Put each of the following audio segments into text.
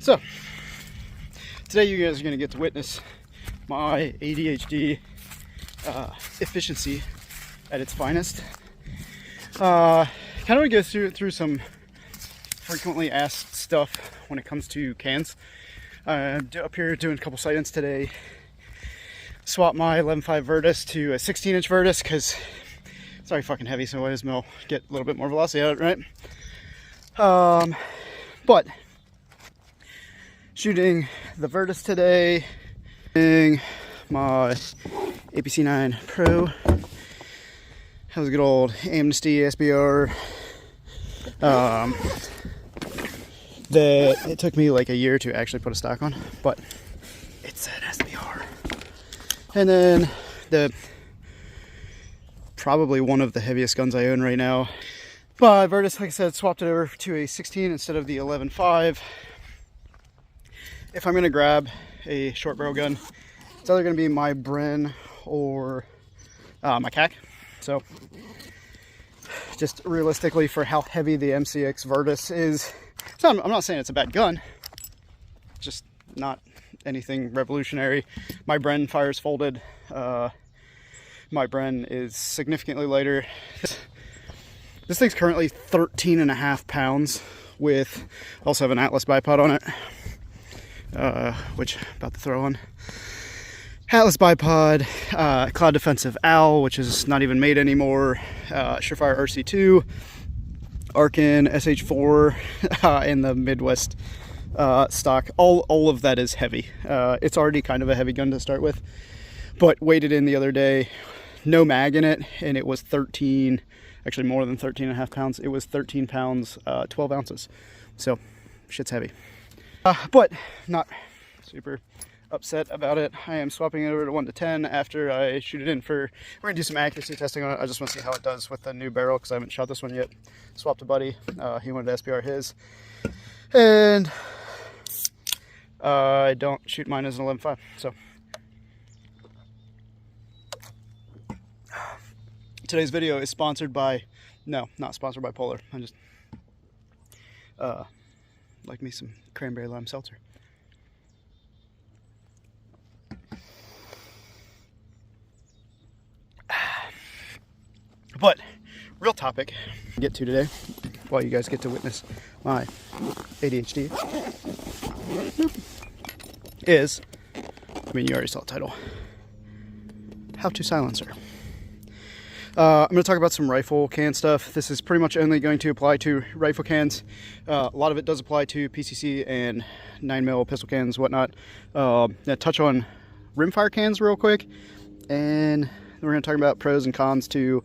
So, today you guys are going to get to witness my ADHD efficiency at its finest. Kind of want to go through some frequently asked stuff when it comes to cans. I'm up here doing a couple sight-ins today. Swap my 11.5 Virtus to a 16-inch Virtus because it's already fucking heavy, so I as well get a little bit more velocity out of it, right? But shooting the Virtus today, shooting my APC9 Pro. That was a good old Amnesty SBR. That it took me like a year to actually put a stock on, but it's an SBR. And then probably one of the heaviest guns I own right now. But Virtus, like I said, swapped it over to a 16 instead of the 11.5. If I'm gonna grab a short barrel gun, it's either gonna be my Bren or my CAC. So just realistically, for how heavy the MCX Virtus is, so I'm not saying it's a bad gun, just not anything revolutionary. My Bren fires folded. My Bren is significantly lighter. This thing's currently 13.5 pounds with, also have an Atlas bipod on it, which I'm about to throw on. Atlas bipod, Cloud Defensive OWL, which is not even made anymore, Surefire RC2, Arkin SH4, and the Midwest stock. All of that is heavy. It's already kind of a heavy gun to start with, but weighed it in the other day, no mag in it, and it was 13, actually more than 13.5 pounds. It was 13 pounds, 12 ounces. So shit's heavy, but not super upset about it. I am swapping it over to 1 to 10 after I shoot it in for, we're gonna do some accuracy testing on it. I just want to see how it does with the new barrel because I haven't shot this one yet. Swapped a buddy, he wanted to SBR his, and I don't shoot mine as an 11.5. So today's video is sponsored by, no, not sponsored by Polar. I just like me some cranberry lime seltzer. But real topic to get to today, while you guys get to witness my ADHD, is, I mean, you already saw the title, how to silencer. I'm going to talk about some rifle can stuff. This is pretty much only going to apply to rifle cans. A lot of it does apply to PCC and 9mm pistol cans, whatnot. Touch on rimfire cans real quick, and we're going to talk about pros and cons to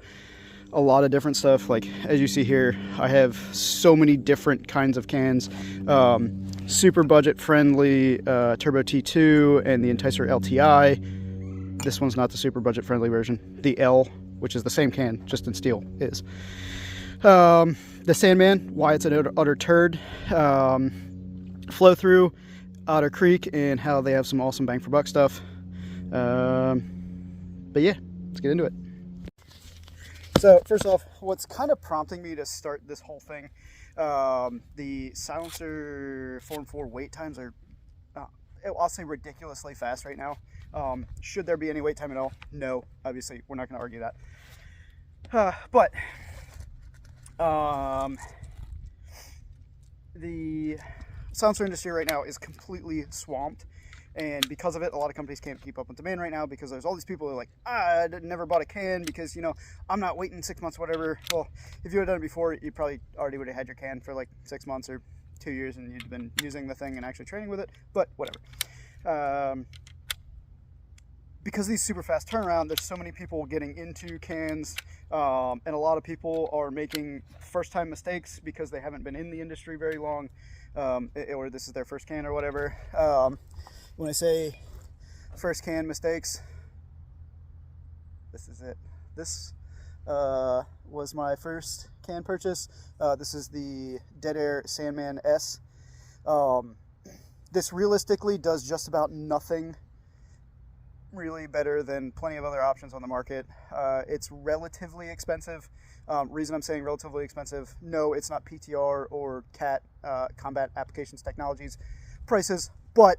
a lot of different stuff. Like, as you see here, I have so many different kinds of cans. Super budget friendly Turbo T2 and the Enticer LTI. This one's not the super budget friendly version. The L, which is the same can, just in steel, is. The Sandman, why it's an utter turd. Flowthrough, Otter Creek, and how they have some awesome bang for buck stuff. But yeah, let's get into it. So first off, what's kind of prompting me to start this whole thing, the silencer 4x4 wait times are, I'll say, ridiculously fast right now. Should there be any wait time at all? No, obviously we're not going to argue that. But the silencer industry right now is completely swamped. And because of it, a lot of companies can't keep up with demand right now because there's all these people who are like, I never bought a can because, you know, I'm not waiting 6 months, whatever. Well, if you had done it before, you probably already would have had your can for like 6 months or 2 years and you'd been using the thing and actually training with it, but whatever. Because of these super fast turnaround, there's so many people getting into cans, and a lot of people are making first-time mistakes because they haven't been in the industry very long, or this is their first can or whatever. When I say first can mistakes, this is it. This was my first can purchase. This is the Dead Air Sandman S. This realistically does just about nothing really better than plenty of other options on the market. It's relatively expensive. Reason I'm saying relatively expensive, no, it's not PTR or CAT, Combat Applications Technologies, prices, but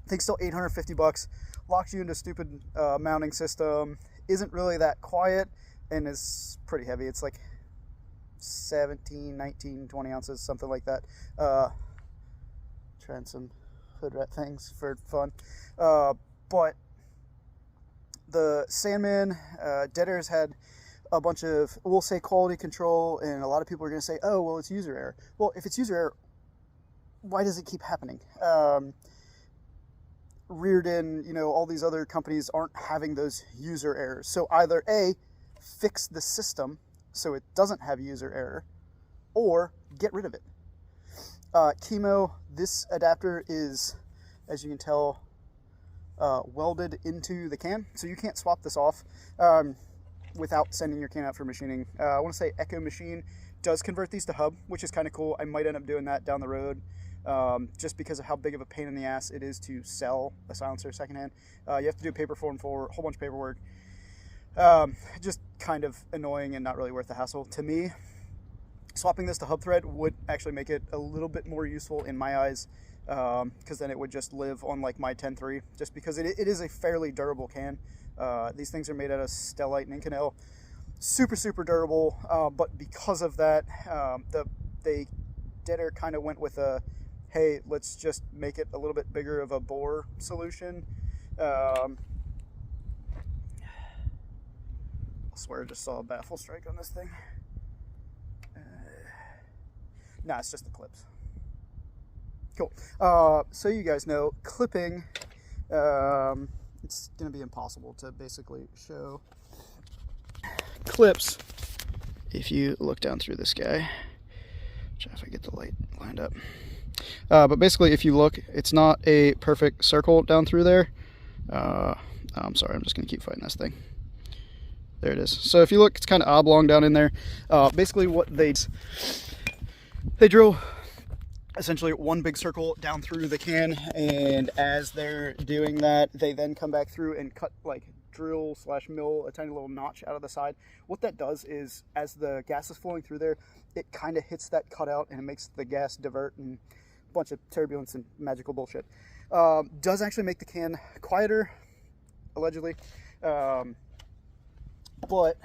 I think still 850 bucks. Locks you into a stupid mounting system. Isn't really that quiet and is pretty heavy. It's like 17, 19, 20 ounces, something like that. Trying some hood rat things for fun. But the Sandman, Dead Air's had a bunch of, we'll say, quality control, and a lot of people are going to say, oh, well, it's user error. Well, if it's user error, why does it keep happening? Rearden, you know, all these other companies aren't having those user errors. So either A, fix the system so it doesn't have user error, or get rid of it. Chemo, this adapter is, as you can tell, welded into the can, so you can't swap this off without sending your can out for machining. I want to say Echo Machine does convert these to hub, which is kind of cool. I might end up doing that down the road, just because of how big of a pain in the ass it is to sell a silencer secondhand. You have to do paper form for a whole bunch of paperwork. Just kind of annoying and not really worth the hassle. To me, swapping this to hub thread would actually make it a little bit more useful in my eyes, because then it would just live on like my 10.3, just because it is a fairly durable can. These things are made out of stellite and Inconel. Super, super durable, but because of that, they Dead Air kind of went with a, hey, let's just make it a little bit bigger of a bore solution. I swear I just saw a baffle strike on this thing. Nah, it's just the clips. Cool. So you guys know, clipping, it's going to be impossible to basically show clips if you look down through this guy. Try if I get the light lined up. But basically, if you look, it's not a perfect circle down through there. I'm sorry, I'm just going to keep fighting this thing. There it is. So if you look, it's kind of oblong down in there. Basically what they drill essentially one big circle down through the can, and as they're doing that, they then come back through and cut, like, drill / mill a tiny little notch out of the side. What that does is, as the gas is flowing through there, it kind of hits that cutout and it makes the gas divert and a bunch of turbulence and magical bullshit. Does actually make the can quieter, allegedly. But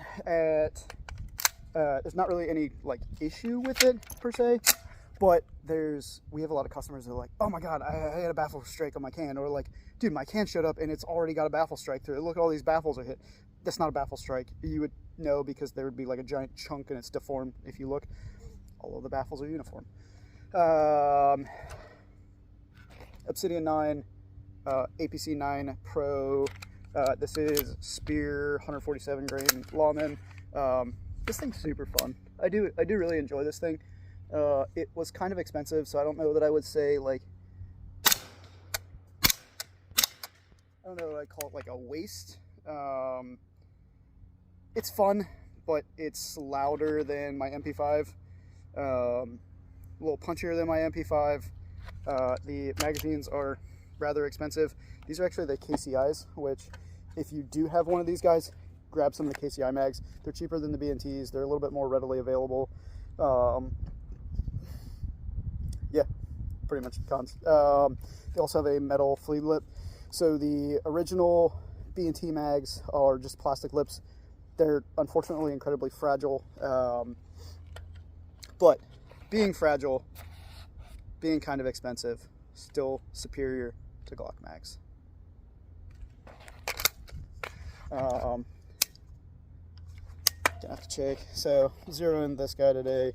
there's not really any like issue with it per se, but we have a lot of customers that are like, oh my god, I had a baffle strike on my can, or like, dude, my can showed up and it's already got a baffle strike through it. Look at all these baffles are hit. That's not a baffle strike. You would know because there would be like a giant chunk and it's deformed. If you look, all of the baffles are uniform. Obsidian 9, APC 9 Pro. This is Spear 147 grain Lawman. This thing's super fun. I do really enjoy this thing. It was kind of expensive, so I don't know that I would say like, I don't know what I call it, like a waste. It's fun, but it's louder than my MP5. A little punchier than my MP5. The magazines are rather expensive. These are actually the KCIs, which if you do have one of these guys, grab some of the KCI mags. They're cheaper than the BNTs. They're a little bit more readily available. Yeah, pretty much cons. They also have a metal flea lip. So the original BNT mags are just plastic lips. They're unfortunately incredibly fragile. But being fragile, being kind of expensive, still superior to Glock mags. Gonna have to check. So zeroing this guy today,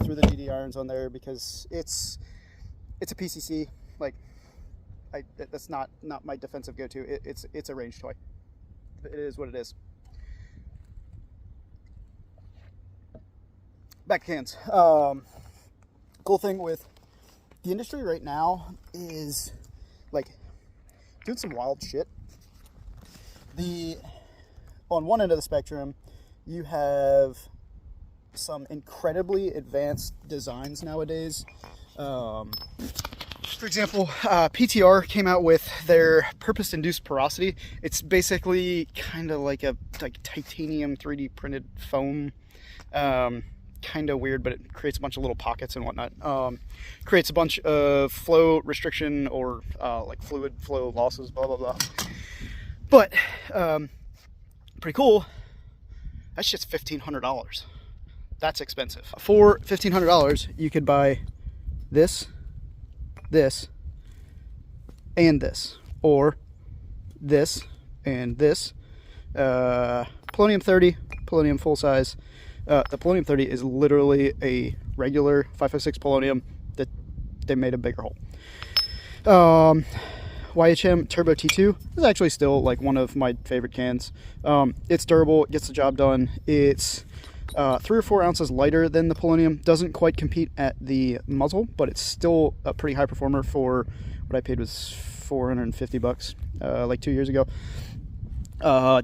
threw the DD irons on there because it's a PCC. Like, that's not my defensive go-to. It's a range toy. It is what it is. Back to cans. Cool thing with the industry right now is like doing some wild shit. On one end of the spectrum, you have some incredibly advanced designs nowadays. For example, PTR came out with their purpose-induced porosity. It's basically kind of like a titanium 3D printed foam, kind kind of weird, but it creates a bunch of little pockets and whatnot. Creates a bunch of flow restriction or like fluid flow losses, blah, blah, blah. But pretty cool. That's just $1,500. That's expensive. For $1,500, you could buy this, this, and this, or this and this. Polonium 30, polonium full size. The polonium 30 is literally a regular 556 polonium that they made a bigger hole. YHM Turbo T2 is actually still like one of my favorite cans. It's durable, it gets the job done. It's 3 or 4 ounces lighter than the polonium. Doesn't quite compete at the muzzle, but it's still a pretty high performer for what I paid was $450 like 2 years ago.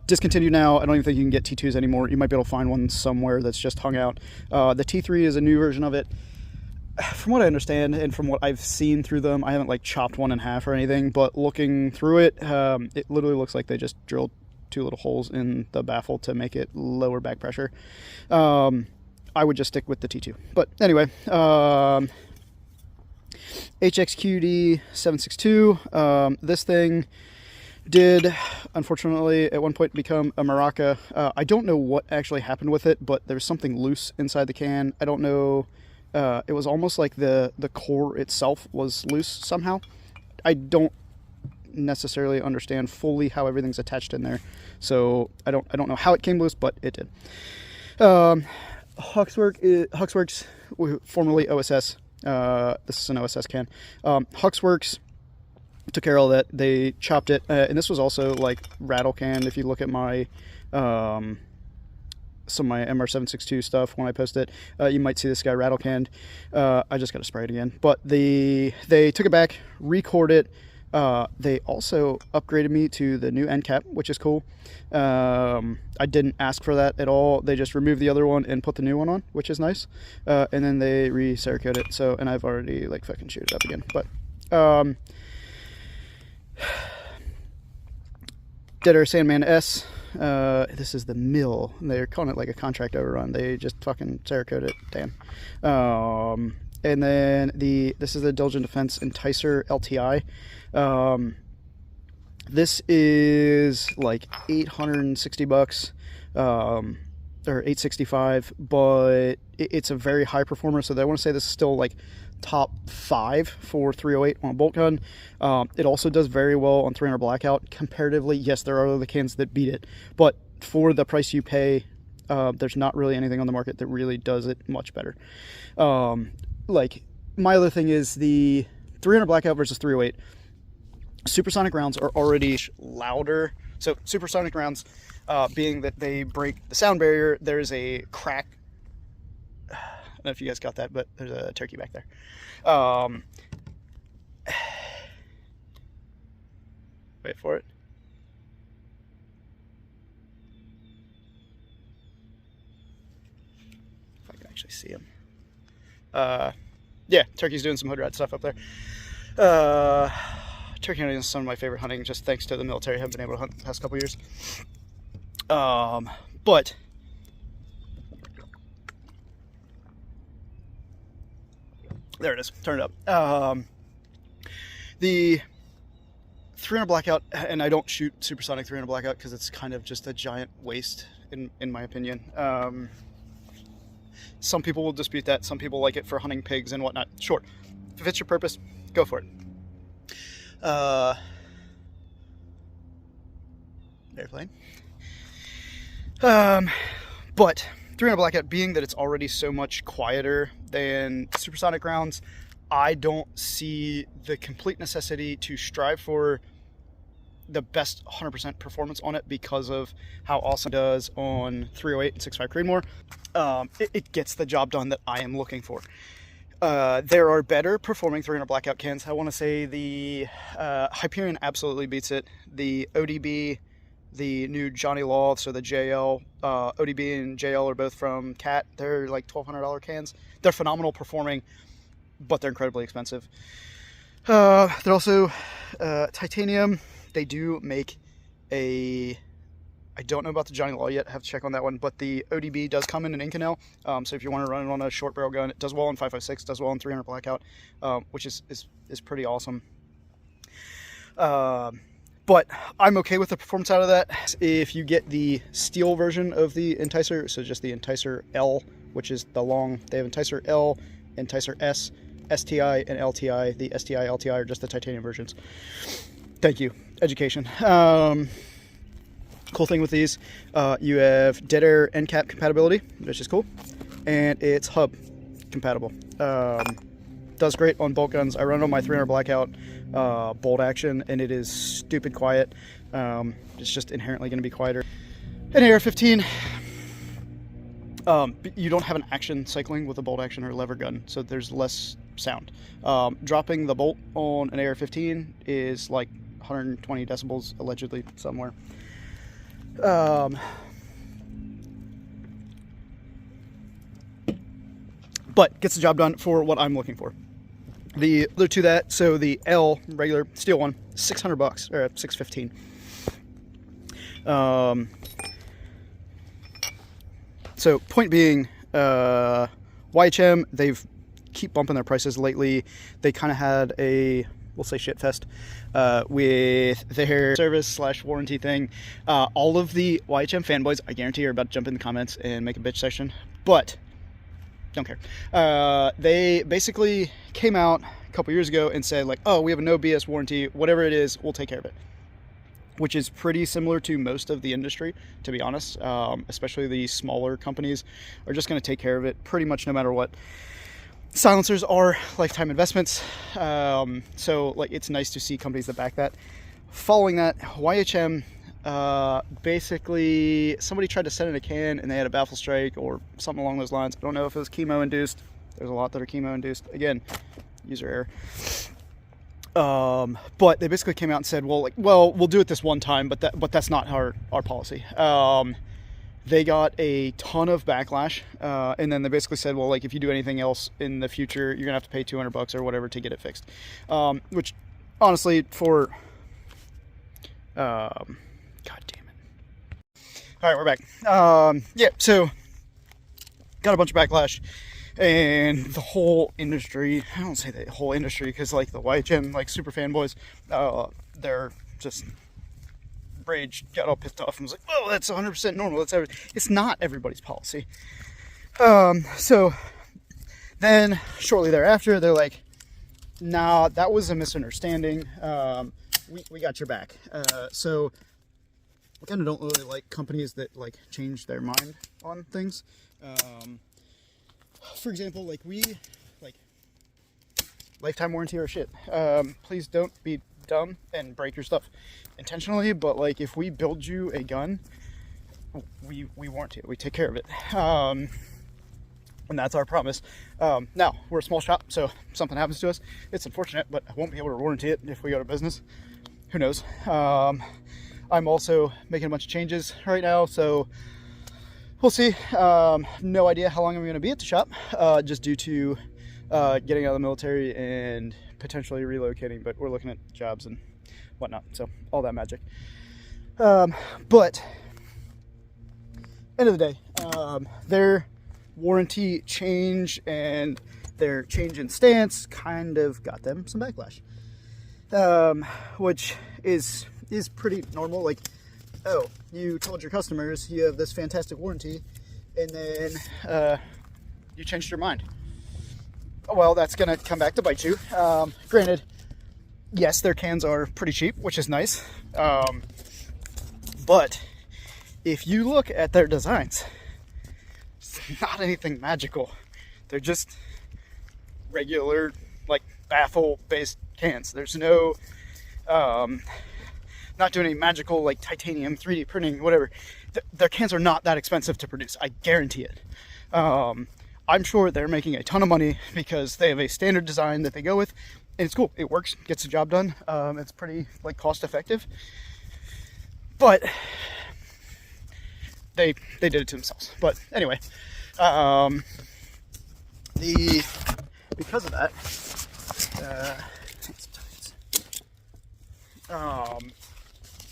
Discontinued now. I don't even think you can get T2s anymore. You might be able to find one somewhere that's just hung out. The T3 is a new version of it. From what I understand and from what I've seen through them, I haven't like chopped one in half or anything, but looking through it, it literally looks like they just drilled 2 little holes in the baffle to make it lower back pressure. I would just stick with the T2. But anyway, HXQD 762. This thing did, unfortunately, at one point become a maraca. I don't know what actually happened with it, but there was something loose inside the can. I don't know. It was almost like the core itself was loose somehow. I don't necessarily understand fully how everything's attached in there, so I don't know how it came loose, but it did. Huxworks, formerly OSS. This is an OSS can. Huxworks took care of all that. They chopped it, and this was also like rattle can. If you look at my some of my MR762 stuff when I post it, you might see this guy rattle canned. I just got to spray it again, but they took it back, record it. They also upgraded me to the new end cap, which is cool. I didn't ask for that at all. They just removed the other one and put the new one on, which is nice. And then they re-Cerakote it. So, and I've already like fucking shoot it up again. But Dead Air Sandman S. This is the mill. They're calling it like a contract overrun. They just fucking Cerakote it. Damn. And then this is the Diligent Defense Enticer LTI. This is like $860, or $865, but it's a very high performer. So I want to say this is still like top 5 for 308 on a bolt gun. It also does very well on 300 blackout. Comparatively, yes, there are other cans that beat it, but for the price you pay, there's not really anything on the market that really does it much better. Like, my other thing is the 300 blackout versus 308. Supersonic rounds are already louder. So supersonic rounds, being that they break the sound barrier, there's a crack. I don't know if you guys got that, but there's a turkey back there. Wait for it. If I can actually see him. Yeah, turkey's doing some hood rat stuff up there. Turkey hunting is some of my favorite hunting, just thanks to the military. I haven't been able to hunt the past couple years. But there it is. Turn it up. The 300 blackout, and I don't shoot supersonic 300 blackout because it's kind of just a giant waste, in my opinion. Some people will dispute that. Some people like it for hunting pigs and whatnot. Sure, if it fits your purpose, go for it. Airplane. But 300 blackout, being that it's already so much quieter than supersonic rounds, I don't see the complete necessity to strive for the best 100% performance on it because of how awesome it does on 308 and 6.5 Creedmoor. It gets the job done that I am looking for. There are better performing 300 blackout cans. I want to say the Hyperion absolutely beats it. The ODB, the new Johnny Law, so the JL, ODB and JL are both from Cat. They're like $1,200 cans. They're phenomenal performing, but they're incredibly expensive. They're also titanium. They do make a I don't know about the Johnny Law yet. I have to check on that one. But the ODB does come in an Inconel. So if you want to run it on a short barrel gun, it does well on 5.56, does well on 300 blackout, which is pretty awesome. But I'm okay with the performance out of that. If you get the steel version of the Enticer, so just the Enticer L, which is the long, they have Enticer L, Enticer S, STI, and LTI. The STI, LTI are just the titanium versions. Thank you. Education. Cool thing with these, you have dead air end cap compatibility, which is cool, and it's hub compatible. Does great on bolt guns. I run it on my 300 blackout bolt action, and it is stupid quiet. It's just inherently going to be quieter. An AR-15, you don't have an action cycling with a bolt action or lever gun, so there's less sound. Dropping the bolt on an AR-15 is like 120 decibels allegedly somewhere. But gets the job done for what I'm looking for. The other to that, so the L regular steel one, $600 or $615. So point being, YHM, they've keep bumping their prices lately. They kind of had a, we'll say, shit fest with their service / warranty thing. All of the YHM fanboys, I guarantee, are about to jump in the comments and make a bitch section, but don't care. They basically came out a couple years ago and said, like, oh, we have a no BS warranty, whatever it is, we'll take care of it. Which is pretty similar to most of the industry, to be honest. Especially the smaller companies are just going to take care of it pretty much no matter what. Silencers are lifetime investments, so like it's nice to see companies that back that. Following that, YHM, basically somebody tried to send in a can and they had a baffle strike or something along those lines. I don't know if it was chemo induced. There's a lot that are chemo induced. Again, user error. But they basically came out and said, well, we'll do it this one time, but that's not our policy. They got a ton of backlash, and then they basically said, well, like, if you do anything else in the future, you're gonna have to pay $200 or whatever to get it fixed. Which, honestly, for God damn it! All right, we're back. Yeah, so got a bunch of backlash, and the whole industry. I don't say the whole industry because, like, the YHM, like, super fanboys, they're just rage, got all pissed off and was like, oh, that's 100% normal. It's not everybody's policy. So then shortly thereafter, they're like, nah, that was a misunderstanding. We got your back. So I kind of don't really like companies that like change their mind on things. For example, like lifetime warranty or shit. Please don't be dumb and break your stuff intentionally, but like if we build you a gun, we warranty it, we take care of it, and that's our promise. Now we're a small shop, so if something happens to us, it's unfortunate, but I won't be able to warranty it if we go to business. Who knows? I'm also making a bunch of changes right now, so we'll see. No idea how long I'm going to be at the shop, just due to getting out of the military and potentially relocating, but we're looking at jobs and whatnot, so all that magic. But end of the day, their warranty change and their change in stance kind of got them some backlash, which is pretty normal. Like, oh, you told your customers you have this fantastic warranty, and then you changed your mind. Well, that's gonna come back to bite you. Granted, yes, their cans are pretty cheap, which is nice. But if you look at their designs, it's not anything magical. They're just regular, like, baffle-based cans. There's no, not doing any magical, like, titanium, 3D printing, whatever. Their cans are not that expensive to produce. I guarantee it. I'm sure they're making a ton of money because they have a standard design that they go with, and it's cool. It works, gets the job done. It's pretty, like, cost effective, but they did it to themselves. But anyway, because of that, got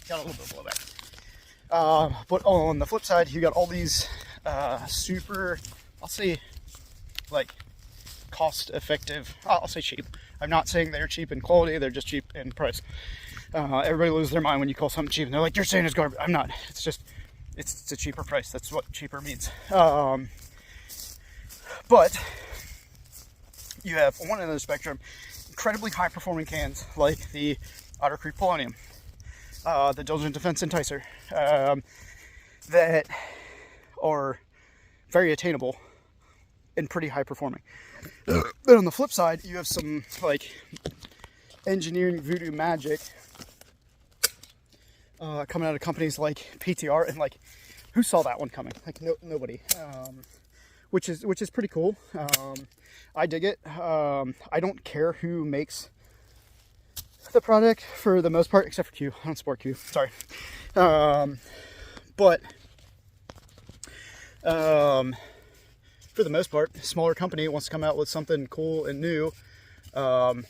a little bit of blowback. But on the flip side, you got all these super, I'll say, like, cost-effective. I'll say cheap. I'm not saying they're cheap in quality; they're just cheap in price. Everybody loses their mind when you call something cheap, and they're like, "You're saying it's garbage." I'm not. It's just, it's a cheaper price. That's what cheaper means. But you have on one end of the spectrum, incredibly high-performing cans like the Otter Creek Polonium, the Diligent Defense Enticer, that are very attainable and pretty high-performing. But on the flip side, you have some like engineering voodoo magic coming out of companies like PTR, and like, who saw that one coming? Like, nobody. Which is pretty cool. I dig it. I don't care who makes the product for the most part, except for Q. I don't support Q. Sorry. But for the most part, a smaller company wants to come out with something cool and new, and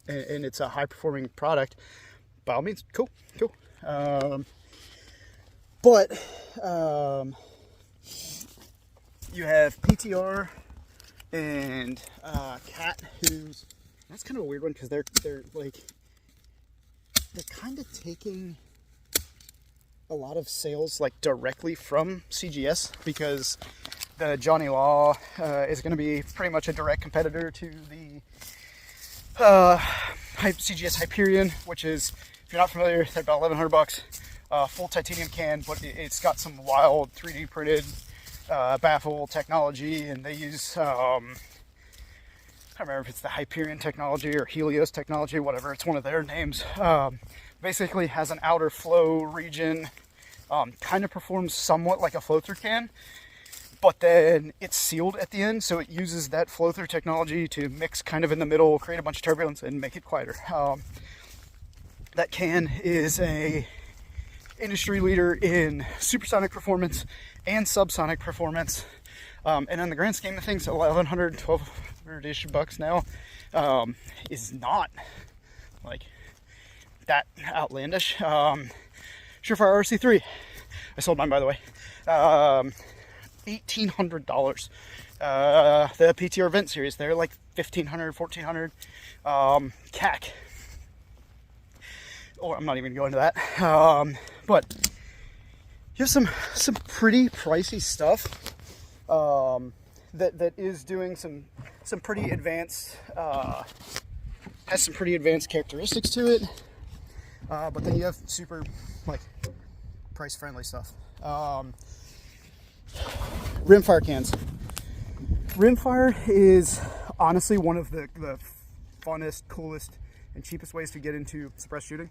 it's a high-performing product. By all means, cool. But you have PTR and Cat, who's, that's kind of a weird one because they're kind of taking a lot of sales like directly from CGS, because the Johnny Law is going to be pretty much a direct competitor to the CGS Hyperion, which is, if you're not familiar, they're about $1,100. Full titanium can, but it's got some wild 3D printed baffle technology, and they use I don't remember if it's the Hyperion technology or Helios technology, whatever, it's one of their names. Basically has an outer flow region, kind of performs somewhat like a flow-through can, but then it's sealed at the end, so it uses that flow-through technology to mix kind of in the middle, create a bunch of turbulence, and make it quieter. That can is a industry leader in supersonic performance and subsonic performance, and in the grand scheme of things, $1,100, $1,200-ish bucks now is not like that outlandish. Surefire RC3, I sold mine, by the way, $1,800. The PTR Vent series, they're like $1,500, $1,400. CAC, or I'm not even going to that. But you have some pretty pricey stuff that is doing some pretty advanced, has some pretty advanced characteristics to it. But then you have super like price friendly stuff. Rimfire cans. Rimfire is honestly one of the funnest, coolest, and cheapest ways to get into suppressed shooting.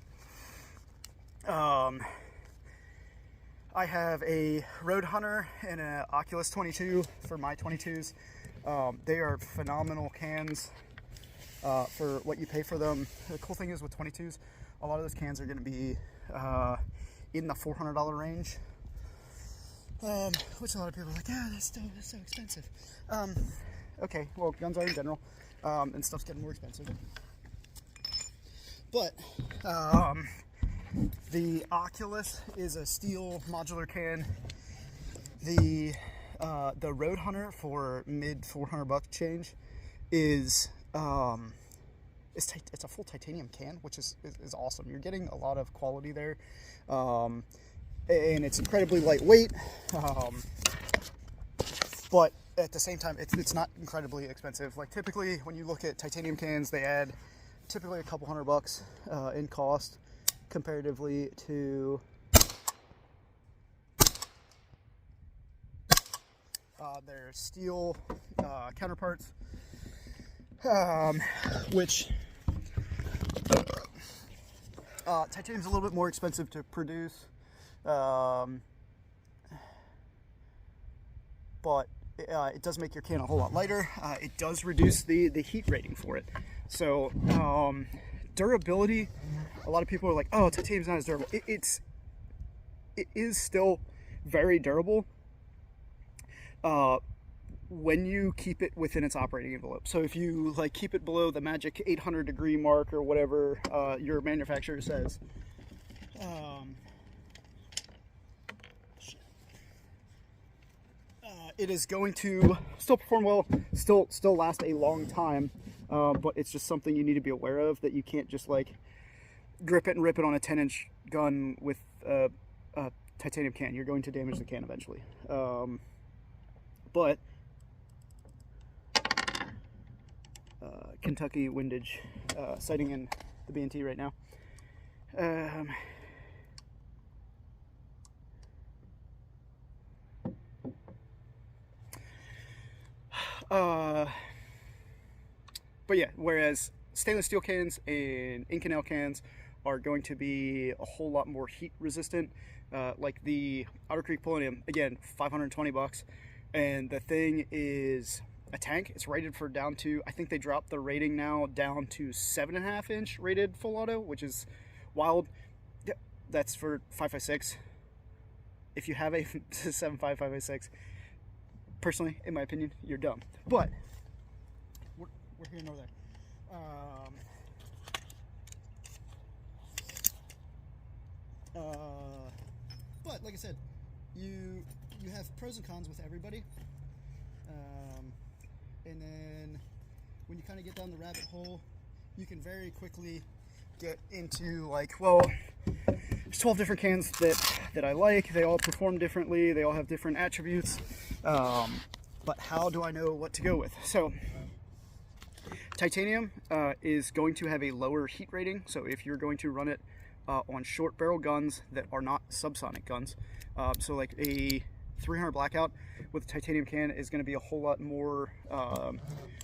I have a Road Hunter and an Oculus 22 for my 22s. They are phenomenal cans for what you pay for them. The cool thing is with 22s, a lot of those cans are going to be in the $400 range, which a lot of people are like, yeah, that's so expensive. Okay, well, guns are in general, and stuff's getting more expensive. But the Oculus is a steel modular can. The Road Hunter for mid $400 change is it's a full titanium can, which is awesome. You're getting a lot of quality there, and it's incredibly lightweight. But at the same time, it's not incredibly expensive. Like, typically when you look at titanium cans, they add typically a couple $100 in cost comparatively to their steel counterparts, which titanium's a little bit more expensive to produce, but it does make your can a whole lot lighter. It does reduce the heat rating for it. So durability, a lot of people are like, oh, titanium's not as durable. It is still very durable when you keep it within its operating envelope. So if you like keep it below the magic 800 degree mark or whatever your manufacturer says, it is going to still perform well, still last a long time, but it's just something you need to be aware of, that you can't just like grip it and rip it on a 10-inch gun with a titanium can. You're going to damage the can eventually. But Kentucky windage sighting in the BNT right now. But yeah, whereas stainless steel cans and Inconel cans are going to be a whole lot more heat resistant. Like the Otter Creek Polonium, again, $520, and the thing is a tank. It's rated for down to, I think they dropped the rating now down to 7.5 inch rated full auto, which is wild. That's for 5.56. If you have a 7.5 5.56, personally, in my opinion, you're dumb. But we're here nor there. But like I said, you have pros and cons with everybody, and then when you kind of get down the rabbit hole, you can very quickly get into like, well, there's 12 different cans that I like. They all perform differently. They all have different attributes. But how do I know what to go with? So titanium is going to have a lower heat rating. So if you're going to run it on short barrel guns that are not subsonic guns, so like a 300 blackout with a titanium can is going to be a whole lot more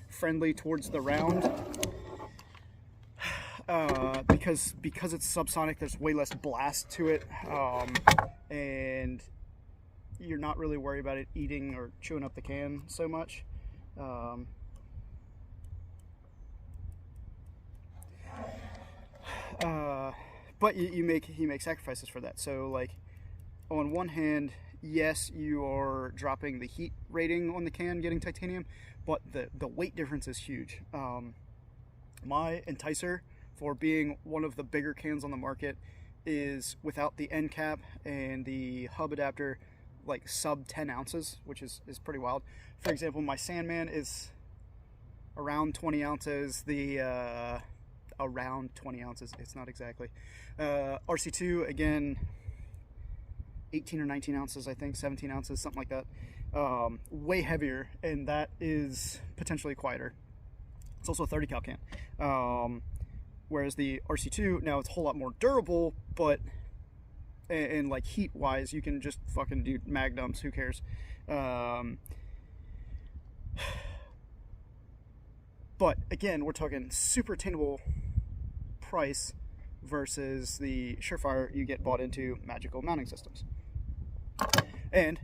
friendly towards the round, because it's subsonic. There's way less blast to it, and you're not really worried about it eating or chewing up the can so much. But you make sacrifices for that. So like, on one hand, yes, you are dropping the heat rating on the can getting titanium, but the weight difference is huge. My enticer for being one of the bigger cans on the market is without the end cap and the hub adapter, like sub 10 ounces, which is pretty wild. For example, my Sandman is around 20 ounces. The around 20 ounces, it's not exactly. RC2, again, 18 or 19 ounces, I think, 17 ounces, something like that. Way heavier, and that is potentially quieter. It's also a 30 cal can. Whereas the RC2, now it's a whole lot more durable, but and like heat wise, you can just fucking do mag dumps, who cares? But again, we're talking super attainable price versus the Surefire you get bought into magical mounting systems. And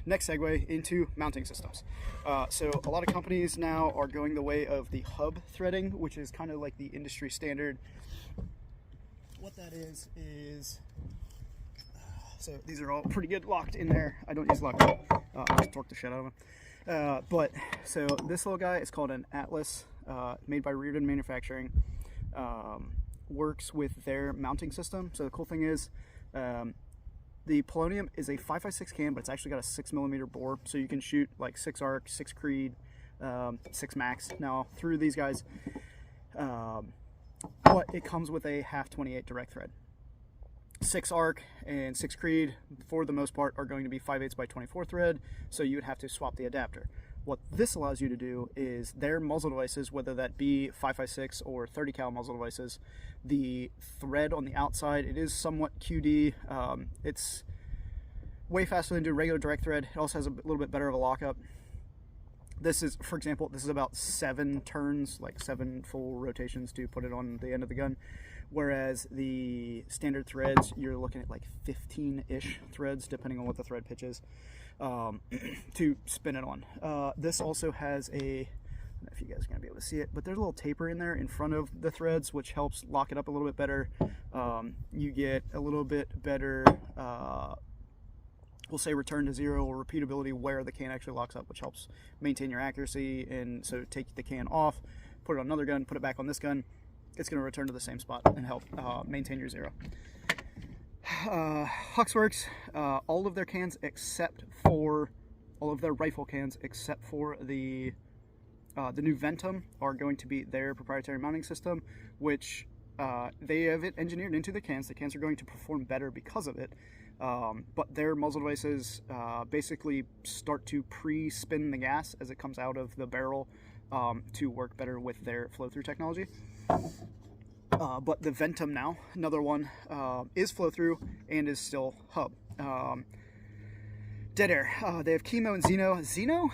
next segue into mounting systems. So a lot of companies now are going the way of the hub threading, which is kind of like the industry standard. What that is so these are all pretty good locked in there. I don't use lock, just torque the shit out of them. But so this little guy is called an Atlas, made by Reardon Manufacturing. Works with their mounting system. So the cool thing is, the Polonium is a 5.56 can, but it's actually got a 6mm bore, so you can shoot like 6 arc, 6 Creed, 6 Max now through these guys. But it comes with a half 28 direct thread. 6 arc and 6 Creed, for the most part, are going to be 5/8 by 24 thread, so you would have to swap the adapter. What this allows you to do is their muzzle devices, whether that be 5.56 or 30 cal muzzle devices, the thread on the outside, it is somewhat QD. It's way faster than doing regular direct thread. It also has a little bit better of a lockup. This is, for example, this is about 7 turns, like 7 full rotations to put it on the end of the gun. Whereas the standard threads, you're looking at like 15-ish threads, depending on what the thread pitch is, to spin it on. This also has a, I don't know if you guys are going to be able to see it, but there's a little taper in there in front of the threads, which helps lock it up a little bit better. You get a little bit better, we'll say, return to zero or repeatability where the can actually locks up, which helps maintain your accuracy. And so take the can off, put it on another gun, put it back on this gun, it's going to return to the same spot and help maintain your zero. Huxworks, all of their cans except for all of their rifle cans except for the new Ventom are going to be their proprietary mounting system, which they have it engineered into the cans. The cans are going to perform better because of it. But their muzzle devices basically start to pre-spin the gas as it comes out of the barrel to work better with their flow-through technology. But the Ventom now, another one, is flow-through and is still hub. Dead air. They have Chemo and Xeno. Xeno,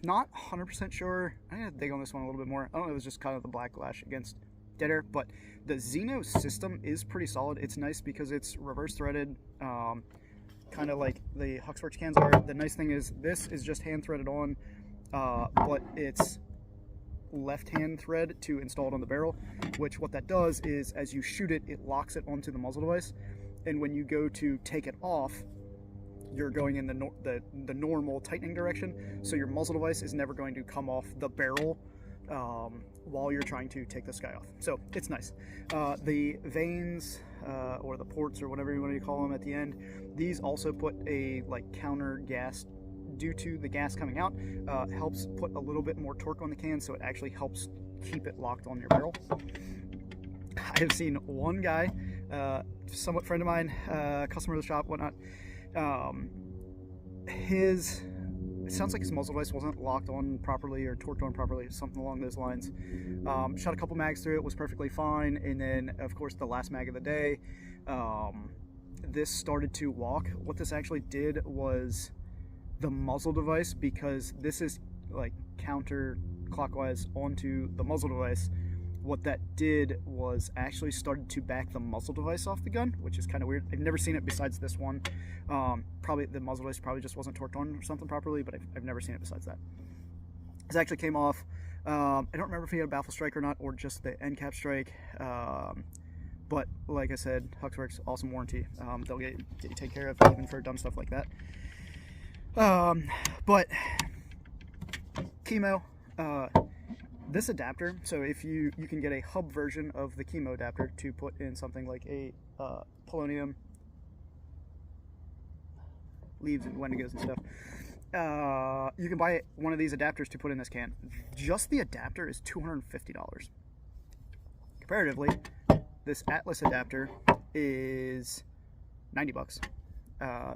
not 100% sure. I gotta dig on this one a little bit more. I don't know, it was just kind of the backlash against dead air, but the Xeno system is pretty solid. It's nice because it's reverse threaded, kind of like the Huxworks cans are. The nice thing is this is just hand threaded on, but it's left hand thread to install it on the barrel, which what that does is as you shoot it, it locks it onto the muzzle device, and when you go to take it off, you're going in the normal tightening direction, so your muzzle device is never going to come off the barrel while you're trying to take this guy off. So it's nice. The vanes or the ports or whatever you want to call them at the end, these also put a like counter gas due to the gas coming out, helps put a little bit more torque on the can, so it actually helps keep it locked on your barrel. I have seen one guy, somewhat friend of mine, customer of the shop, whatnot, it sounds like his muzzle device wasn't locked on properly or torqued on properly, something along those lines. Shot a couple mags through it, was perfectly fine, and then of course the last mag of the day, this started to walk. What this actually did was the muzzle device, because this is like counterclockwise onto the muzzle device, what that did was actually started to back the muzzle device off the gun, which is kind of weird. I've never seen it besides this one. Probably the muzzle device probably just wasn't torqued on or something properly, but I've never seen it besides that. This actually came off. I don't remember if he had a baffle strike or not, or just the end cap strike. But like I said, Huxworks, awesome warranty. They'll get you taken care of even for dumb stuff like that. But Chemo, this adapter, so if you can get a hub version of the Chemo adapter to put in something like a polonium, leaves and wendigos and stuff, you can buy one of these adapters to put in this can. Just the adapter is $250. Comparatively, this Atlas adapter is 90 bucks.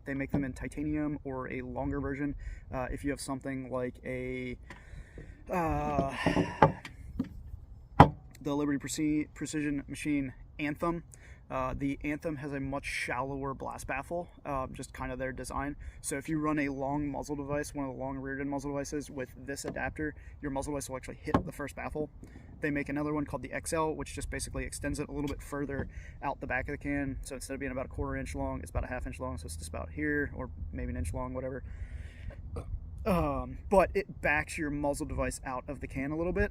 They make them in titanium or a longer version. If you have something like a the Liberty Precision Machine Anthem, the Anthem has a much shallower blast baffle, just kind of their design. So if you run a long muzzle device, one of the long rear end muzzle devices with this adapter, your muzzle device will actually hit the first baffle. They make another one called the XL, which just basically extends it a little bit further out the back of the can. So instead of being about a 1/4 inch long, it's about a 1/2 inch long. So it's just about here, or maybe an inch long, whatever. But it backs your muzzle device out of the can a little bit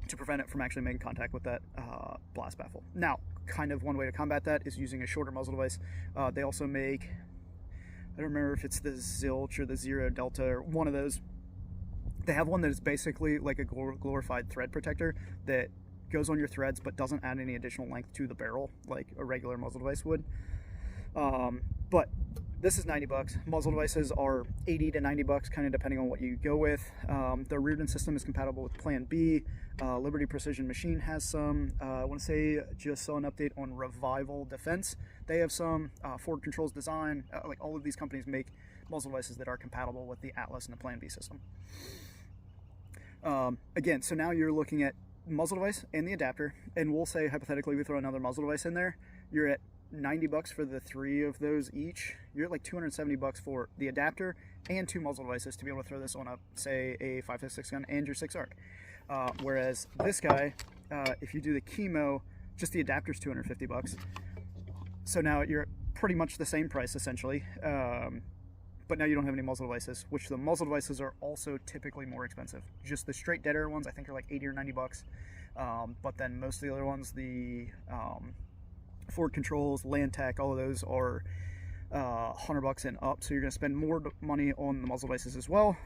to prevent it from actually making contact with that blast baffle. Now, kind of one way to combat that is using a shorter muzzle device. They also make, I don't remember if it's the Zilch or the Zero Delta or one of those. They have one that is basically like a glorified thread protector that goes on your threads but doesn't add any additional length to the barrel like a regular muzzle device would. But this is 90 bucks. Muzzle devices are 80 to 90 bucks, kind of depending on what you go with. The rear end system is compatible with Plan B. Liberty Precision Machine has some. I want to say just saw an update on Revival Defense. They have some. Ford Controls Design. Like all of these companies make muzzle devices that are compatible with the Atlas and the Plan B system. Again, so now you're looking at muzzle device and the adapter, and we'll say hypothetically we throw another muzzle device in there. You're at 90 bucks for the 3 of those each. You're at like 270 bucks for the adapter and 2 muzzle devices to be able to throw this on a, say, a 5.56 gun and your 6 arc. Whereas this guy, if you do the Chemo, just the adapter's 250 bucks. So now you're at pretty much the same price essentially. But now you don't have any muzzle devices, which the muzzle devices are also typically more expensive. Just the straight dead air ones I think are like 80 or 90 bucks. But then most of the other ones, the Ford Controls, Landtech, all of those are 100 bucks and up, so you're going to spend more money on the muzzle devices as well.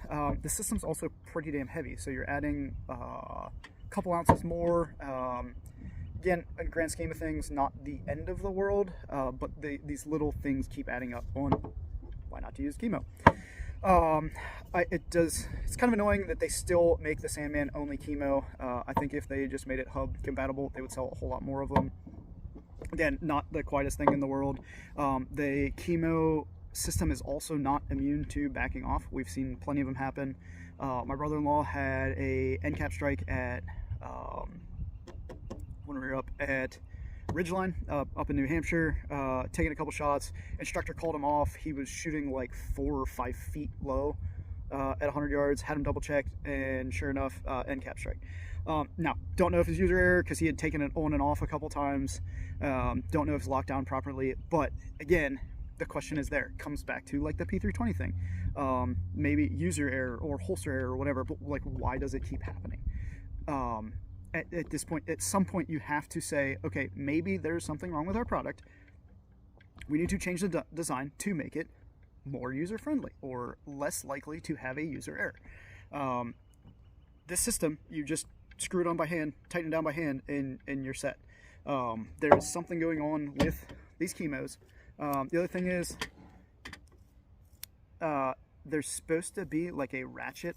The system's also pretty damn heavy, so you're adding a couple ounces more. Again, in the grand scheme of things, not the end of the world, but these little things keep adding up on why not to use Chemo. It's kind of annoying that they still make the Sandman only chemo. I think if they just made it hub compatible, they would sell a whole lot more of them. Again, not the quietest thing in the world. The chemo system is also not immune to backing off. We've seen plenty of them happen. My brother-in-law had a end cap strike at when we were up at Ridgeline up in New Hampshire, taking a couple shots. Instructor called him off. He was shooting like 4 or 5 feet low at 100 yards, had him double checked, and sure enough, end cap strike. Now, don't know if it's user error because he had taken it on and off a couple times. Don't know if it's locked down properly, but again, the question is there. It comes back to like the P320 thing. Maybe user error or holster error or whatever, but like, why does it keep happening? At this point, at some point, you have to say, okay, maybe there's something wrong with our product. We need to change the design to make it more user-friendly or less likely to have a user error. This system, you just screw it on by hand, tighten it down by hand, and you're set. There's something going on with these chemos. The other thing is, there's supposed to be like a ratchet.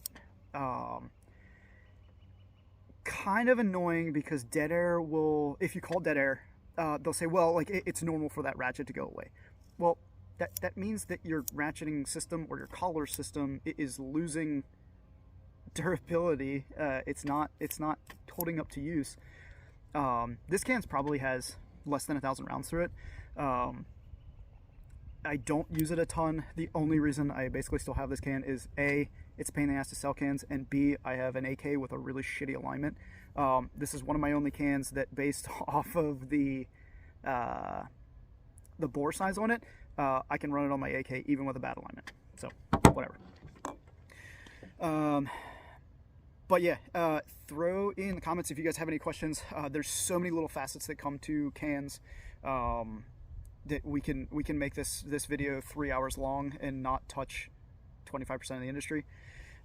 Kind of annoying because dead air will, if you call dead air, they'll say, well, like it's normal for that ratchet to go away. Well, that means that your ratcheting system or your collar system is losing durability. It's not holding up to use. This can probably has less than 1,000 rounds through it. I don't use it a ton. The only reason I basically still have this can is A, it's a pain in the ass to sell cans, and B, I have an AK with a really shitty alignment. This is one of my only cans that, based off of the bore size on it, I can run it on my AK even with a bad alignment. So, whatever. But yeah, throw in the comments if you guys have any questions. There's so many little facets that come to cans. That we can make this video 3 hours long and not touch 25% of the industry.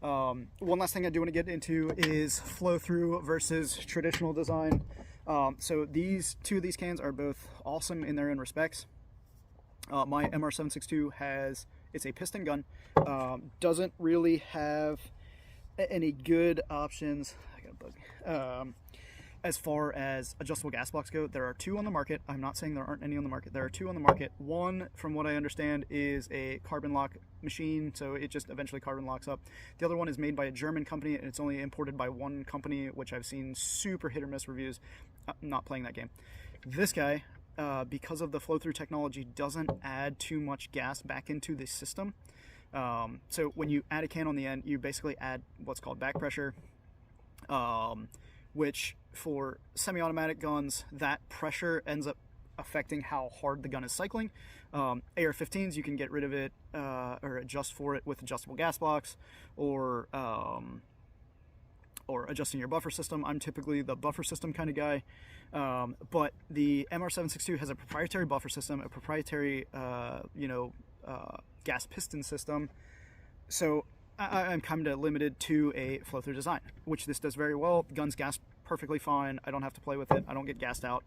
One last thing I do want to get into is flow through versus traditional design. So two of these cans are both awesome in their own respects. My MR762 it's a piston gun, doesn't really have any good options. I got a bug. As far as adjustable gas blocks go, there are 2 on the market. I'm not saying there aren't any on the market. There are 2 on the market. One, from what I understand, is a carbon lock machine, so it just eventually carbon locks up. The other one is made by a German company, and it's only imported by one company, which I've seen super hit or miss reviews. I'm not playing that game. This guy, because of the flow-through technology, doesn't add too much gas back into the system. So when you add a can on the end, you basically add what's called back pressure, which for semi-automatic guns, that pressure ends up affecting how hard the gun is cycling. AR-15s, you can get rid of it or adjust for it with adjustable gas blocks, or adjusting your buffer system. I'm typically the buffer system kind of guy, but the MR762 has a proprietary buffer system, a proprietary gas piston system. So I'm kind of limited to a flow-through design, which this does very well. The gun's gas perfectly fine. I don't have to play with it. I don't get gassed out.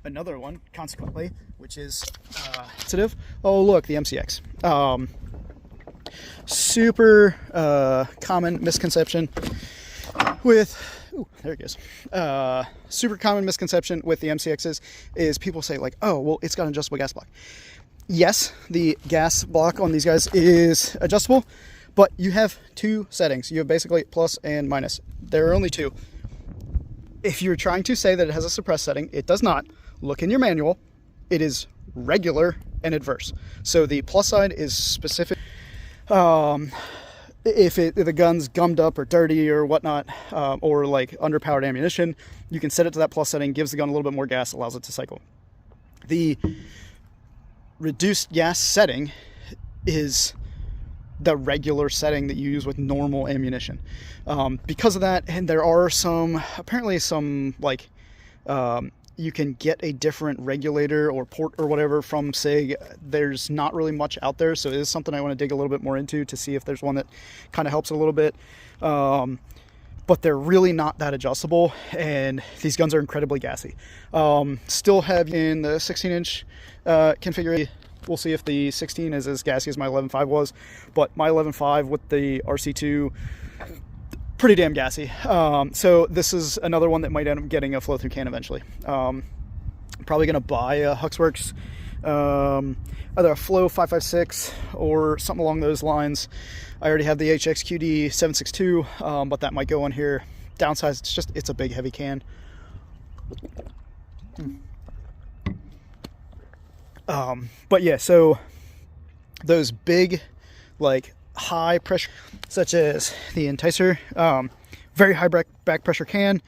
Another one, consequently, which is sensitive. Oh, look, the MCX. Super common misconception with... Ooh, there it goes. Super common misconception with the MCXs is people say, like, oh, well, it's got an adjustable gas block. Yes, the gas block on these guys is adjustable, but you have 2 settings. You have basically plus and minus. There are only 2. If you're trying to say that it has a suppress setting, it does not. Look in your manual. It is regular and adverse. So the plus side is specific. If the gun's gummed up or dirty or whatnot, or like underpowered ammunition, you can set it to that plus setting, gives the gun a little bit more gas, allows it to cycle. The reduced gas setting is the regular setting that you use with normal ammunition. Because of that, and there are apparently some like, you can get a different regulator or port or whatever from SIG. There's not really much out there, so it is something I want to dig a little bit more into to see if there's one that kind of helps a little bit. But they're really not that adjustable, and these guns are incredibly gassy. Still have in the 16-inch configuration We'll see if the 16 is as gassy as my 11.5 was, but my 11.5 with the RC2, pretty damn gassy. So this is another one that might end up getting a flow-through can eventually. I'm probably going to buy a Huxworks, either a Flow 556 or something along those lines. I already have the HXQD 762, but that might go on here. Downside, it's a big heavy can. But yeah, so those big, like high pressure, such as the Enticer, very high back pressure can.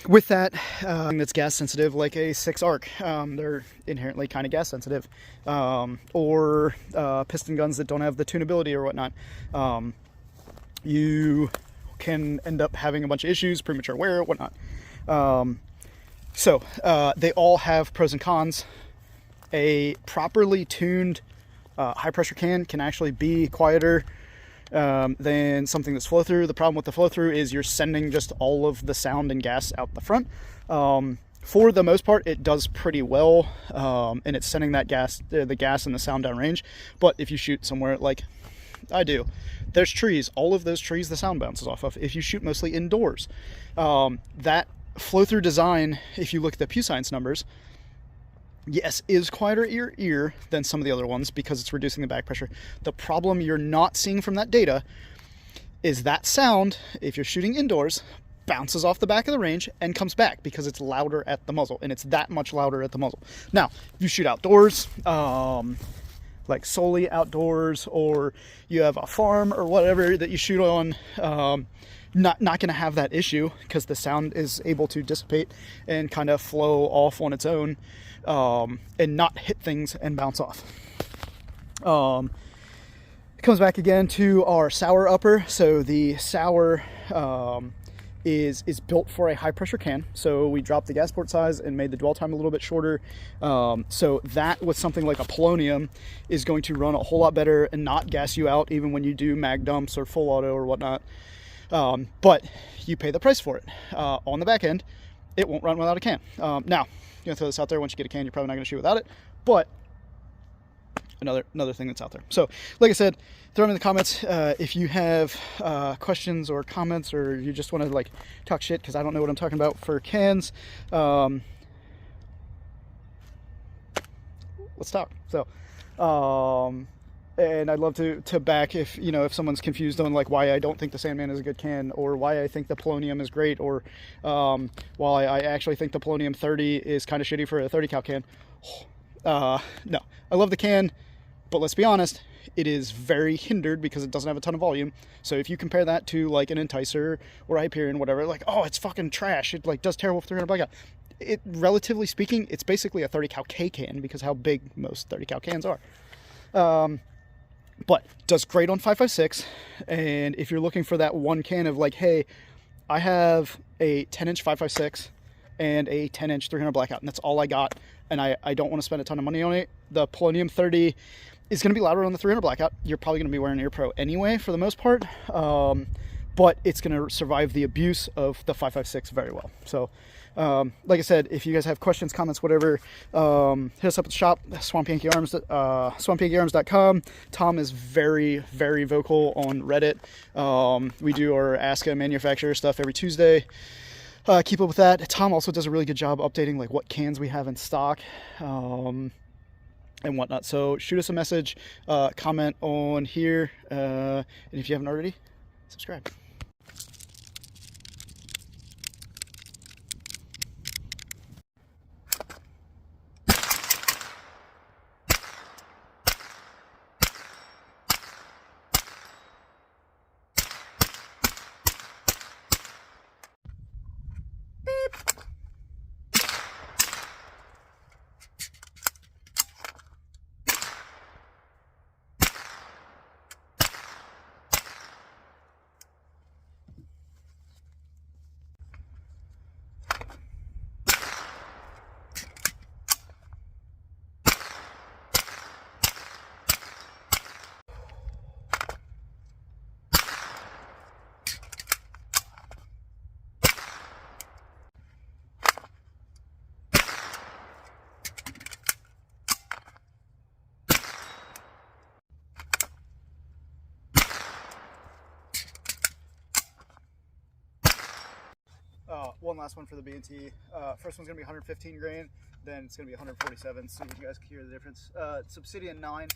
With that, that's gas sensitive, like a 6 arc. They're inherently kind of gas sensitive, or piston guns that don't have the tunability or whatnot. You can end up having a bunch of issues, premature wear, whatnot. So they all have pros and cons. A properly tuned high pressure can actually be quieter than something that's flow through. The problem with the flow through is you're sending just all of the sound and gas out the front. For the most part, it does pretty well, and it's sending that the gas and the sound downrange. But if you shoot somewhere like I do, there's trees. All of those trees the sound bounces off of. If you shoot mostly indoors, that flow through design, if you look at the Pew Science numbers, yes, is quieter ear than some of the other ones because it's reducing the back pressure. The problem you're not seeing from that data is that sound, if you're shooting indoors, bounces off the back of the range and comes back because it's louder at the muzzle, and it's that much louder at the muzzle. Now, if you shoot outdoors, like solely outdoors, or you have a farm or whatever that you shoot on, not going to have that issue because the sound is able to dissipate and kind of flow off on its own, and not hit things and bounce off. It comes back again to our sour upper. So the sour is built for a high pressure can. So we dropped the gas port size and made the dwell time a little bit shorter. So that with something like a polonium is going to run a whole lot better and not gas you out even when you do mag dumps or full auto or whatnot. But you pay the price for it. On the back end, it won't run without a can. Now, I'm gonna throw this out there. Once you get a can, you're probably not gonna shoot without it, but another thing that's out there. So like I said, throw them in the comments if you have questions or comments, or you just want to like talk shit because I don't know what I'm talking about for cans. Let's talk. So and I'd love to back if someone's confused on like why I don't think the Sandman is a good can, or why I think the Polonium is great, or why I actually think the Polonium 30 is kind of shitty for a 30 cal can. No, I love the can, but let's be honest, it is very hindered because it doesn't have a ton of volume. So if you compare that to like an Enticer or Hyperion, whatever, like, oh, it's fucking trash, it like does terrible for 300 blackout. It, relatively speaking, it's basically a 30 cal K can because how big most 30 cal cans are. But does great on 5.56, and if you're looking for that one can of like, hey, I have a 10-inch 5.56 and a 10-inch 300 blackout, and that's all I got, and I don't want to spend a ton of money on it, the Polonium 30 is going to be louder on the 300 blackout. You're probably going to be wearing an Ear Pro anyway for the most part, but it's going to survive the abuse of the 5.56 very well. So like I said, if you guys have questions, comments, whatever, hit us up at the shop, swampyankyarms.com. Tom is very, very vocal on Reddit. We do our Ask a Manufacturer stuff every Tuesday. Keep up with that. Tom also does a really good job updating like what cans we have in stock, and whatnot. So shoot us a message, comment on here, and if you haven't already, subscribe. last one for the BNT. First one's gonna be 115 grain, then it's gonna be 147, so you guys can hear the difference. Obsidian 9.